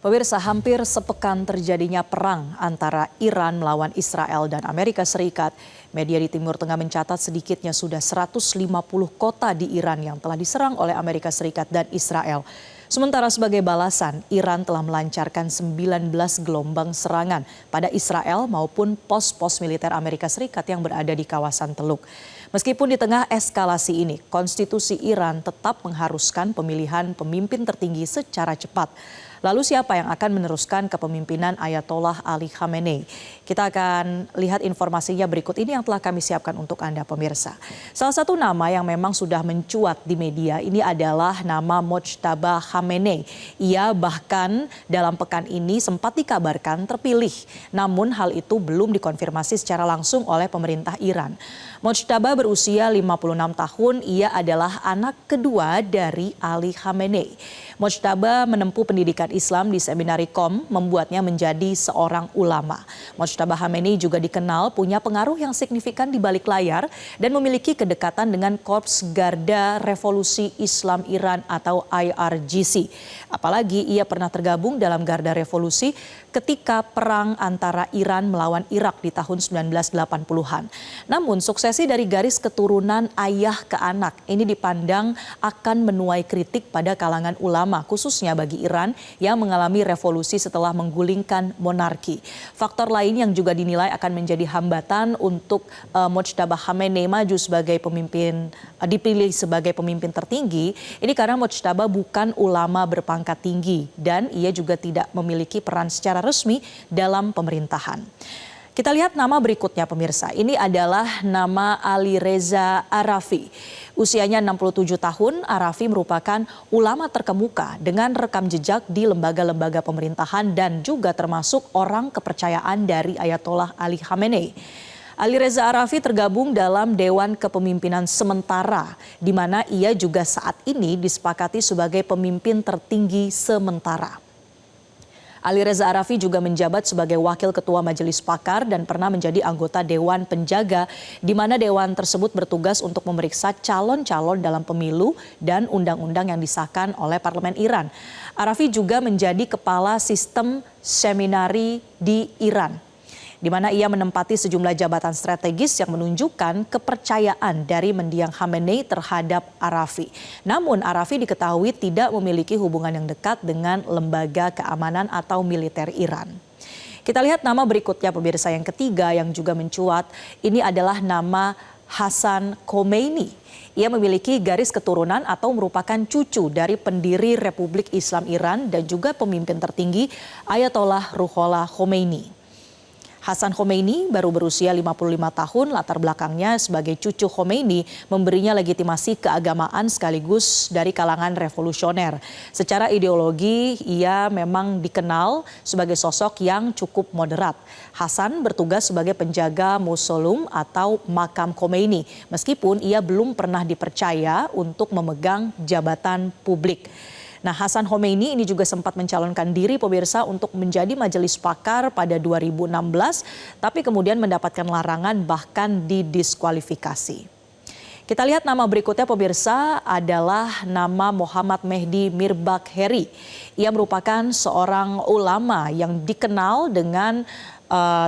Pemirsa, hampir sepekan terjadinya perang antara Iran melawan Israel dan Amerika Serikat. Media di Timur Tengah mencatat sedikitnya sudah 150 kota di Iran yang telah diserang oleh Amerika Serikat dan Israel. Sementara sebagai balasan, Iran telah melancarkan 19 gelombang serangan pada Israel maupun pos-pos militer Amerika Serikat yang berada di kawasan Teluk. Meskipun di tengah eskalasi ini, konstitusi Iran tetap mengharuskan pemilihan pemimpin tertinggi secara cepat. Lalu siapa yang akan meneruskan kepemimpinan Ayatollah Ali Khamenei? Kita akan lihat informasinya berikut ini yang telah kami siapkan untuk Anda pemirsa. Salah satu nama yang memang sudah mencuat di media ini adalah nama Mojtaba Khamenei. Ia bahkan dalam pekan ini sempat dikabarkan terpilih. Namun hal itu belum dikonfirmasi secara langsung oleh pemerintah Iran. Mojtaba berusia 56 tahun, ia adalah anak kedua dari Ali Khamenei. Mojtaba menempuh pendidikan Islam di Seminari Qom, membuatnya menjadi seorang ulama. Mojtaba Khamenei juga dikenal punya pengaruh yang signifikan di balik layar dan memiliki kedekatan dengan Korps Garda Revolusi Islam Iran atau IRGC. Apalagi ia pernah tergabung dalam Garda Revolusi ketika perang antara Iran melawan Irak di tahun 1980-an. Namun suksesi dari garis keturunan ayah ke anak ini dipandang akan menuai kritik pada kalangan ulama, khususnya bagi Iran yang mengalami revolusi setelah menggulingkan monarki. Faktor lain yang juga dinilai akan menjadi hambatan untuk Mojtaba Khamenei maju sebagai pemimpin, dipilih sebagai pemimpin tertinggi, ini karena Mojtaba bukan ulama berpangkat tinggi dan ia juga tidak memiliki peran secara resmi dalam pemerintahan. Kita lihat nama berikutnya pemirsa. Ini adalah nama Ali Reza Arafi. Usianya 67 tahun, Arafi merupakan ulama terkemuka dengan rekam jejak di lembaga-lembaga pemerintahan dan juga termasuk orang kepercayaan dari Ayatollah Ali Khamenei. Ali Reza Arafi tergabung dalam Dewan Kepemimpinan Sementara, di mana ia juga saat ini disepakati sebagai pemimpin tertinggi sementara. Ali Reza Arafi juga menjabat sebagai Wakil Ketua Majelis Pakar dan pernah menjadi anggota Dewan Penjaga, di mana dewan tersebut bertugas untuk memeriksa calon-calon dalam pemilu dan undang-undang yang disahkan oleh Parlemen Iran. Arafi juga menjadi Kepala Sistem Seminari di Iran, di mana ia menempati sejumlah jabatan strategis yang menunjukkan kepercayaan dari mendiang Khamenei terhadap Arafi. Namun Arafi diketahui tidak memiliki hubungan yang dekat dengan lembaga keamanan atau militer Iran. Kita lihat nama berikutnya pemirsa, yang ketiga yang juga mencuat, ini adalah nama Hassan Khomeini. Ia memiliki garis keturunan atau merupakan cucu dari pendiri Republik Islam Iran dan juga pemimpin tertinggi Ayatollah Ruhollah Khomeini. Hassan Khomeini baru berusia 55 tahun, latar belakangnya sebagai cucu Khomeini memberinya legitimasi keagamaan sekaligus dari kalangan revolusioner. Secara ideologi, ia memang dikenal sebagai sosok yang cukup moderat. Hassan bertugas sebagai penjaga mausoleum atau makam Khomeini, meskipun ia belum pernah dipercaya untuk memegang jabatan publik. Nah, Hassan Khomeini ini juga sempat mencalonkan diri pemirsa untuk menjadi majelis pakar pada 2016, tapi kemudian mendapatkan larangan bahkan didiskualifikasi. Kita lihat nama berikutnya pemirsa adalah nama Muhammad Mehdi Mirbakheri. Ia merupakan seorang ulama yang dikenal dengan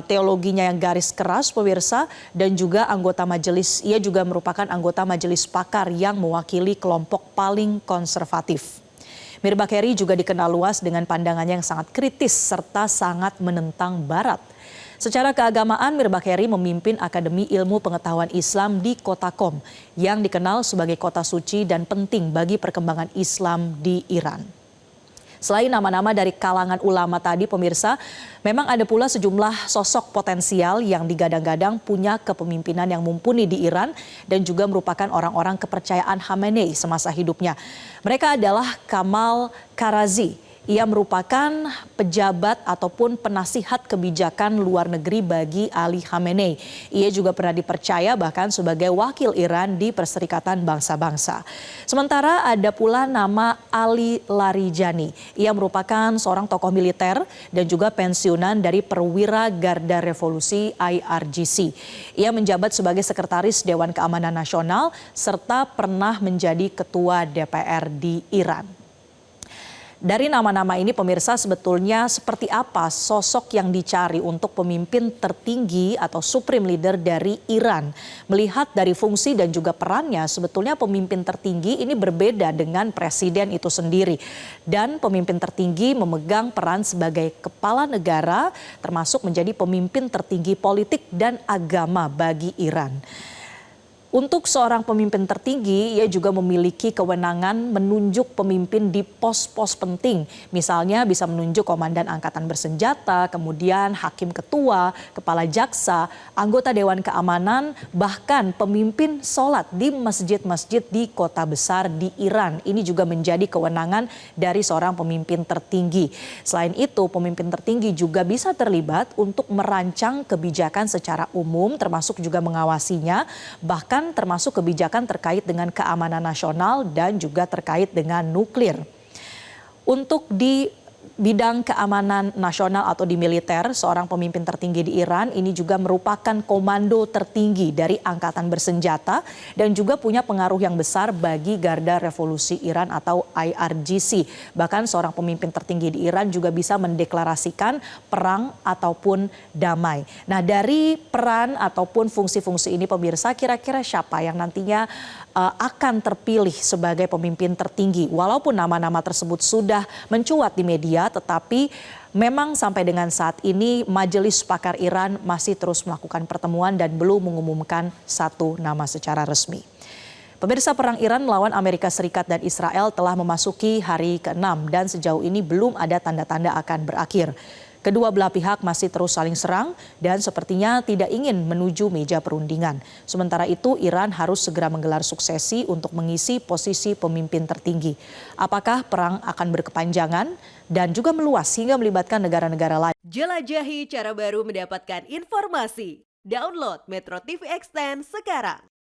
teologinya yang garis keras pemirsa dan juga anggota majelis. Ia juga merupakan anggota majelis pakar yang mewakili kelompok paling konservatif. Mirbakheri juga dikenal luas dengan pandangannya yang sangat kritis serta sangat menentang Barat. Secara keagamaan, Mirbakheri memimpin Akademi Ilmu Pengetahuan Islam di Kota Qom yang dikenal sebagai kota suci dan penting bagi perkembangan Islam di Iran. Selain nama-nama dari kalangan ulama tadi pemirsa, memang ada pula sejumlah sosok potensial yang digadang-gadang punya kepemimpinan yang mumpuni di Iran dan juga merupakan orang-orang kepercayaan Khamenei semasa hidupnya. Mereka adalah Kamal Karazi. Ia merupakan pejabat ataupun penasihat kebijakan luar negeri bagi Ali Khamenei. Ia juga pernah dipercaya bahkan sebagai wakil Iran di Perserikatan Bangsa-Bangsa. Sementara ada pula nama Ali Larijani. Ia merupakan seorang tokoh militer dan juga pensiunan dari Perwira Garda Revolusi IRGC. Ia menjabat sebagai Sekretaris Dewan Keamanan Nasional serta pernah menjadi Ketua DPR di Iran. Dari nama-nama ini pemirsa sebetulnya seperti apa sosok yang dicari untuk pemimpin tertinggi atau supreme leader dari Iran. Melihat dari fungsi dan juga perannya sebetulnya pemimpin tertinggi ini berbeda dengan presiden itu sendiri. Dan pemimpin tertinggi memegang peran sebagai kepala negara termasuk menjadi pemimpin tertinggi politik dan agama bagi Iran. Untuk seorang pemimpin tertinggi, ia juga memiliki kewenangan menunjuk pemimpin di pos-pos penting. Misalnya bisa menunjuk komandan angkatan bersenjata, kemudian hakim ketua, kepala jaksa, anggota Dewan Keamanan, bahkan pemimpin sholat di masjid-masjid di kota besar di Iran. Ini juga menjadi kewenangan dari seorang pemimpin tertinggi. Selain itu, pemimpin tertinggi juga bisa terlibat untuk merancang kebijakan secara umum, termasuk juga mengawasinya, bahkan termasuk kebijakan terkait dengan keamanan nasional dan juga terkait dengan nuklir. Untuk di bidang keamanan nasional atau di militer, seorang pemimpin tertinggi di Iran ini juga merupakan komando tertinggi dari angkatan bersenjata dan juga punya pengaruh yang besar bagi Garda Revolusi Iran atau IRGC. Bahkan seorang pemimpin tertinggi di Iran juga bisa mendeklarasikan perang ataupun damai. Nah, dari peran ataupun fungsi-fungsi ini pemirsa, kira-kira siapa yang nantinya akan terpilih sebagai pemimpin tertinggi? Walaupun nama-nama tersebut sudah mencuat di media, tetapi memang sampai dengan saat ini Majelis Pakar Iran masih terus melakukan pertemuan dan belum mengumumkan satu nama secara resmi. Pemirsa, perang Iran melawan Amerika Serikat dan Israel telah memasuki hari ke-6 dan sejauh ini belum ada tanda-tanda akan berakhir. Kedua belah pihak masih terus saling serang dan sepertinya tidak ingin menuju meja perundingan. Sementara itu, Iran harus segera menggelar suksesi untuk mengisi posisi pemimpin tertinggi. Apakah perang akan berkepanjangan dan juga meluas hingga melibatkan negara-negara lain? Jelajahi cara baru mendapatkan informasi. Download Metro TV Extend sekarang.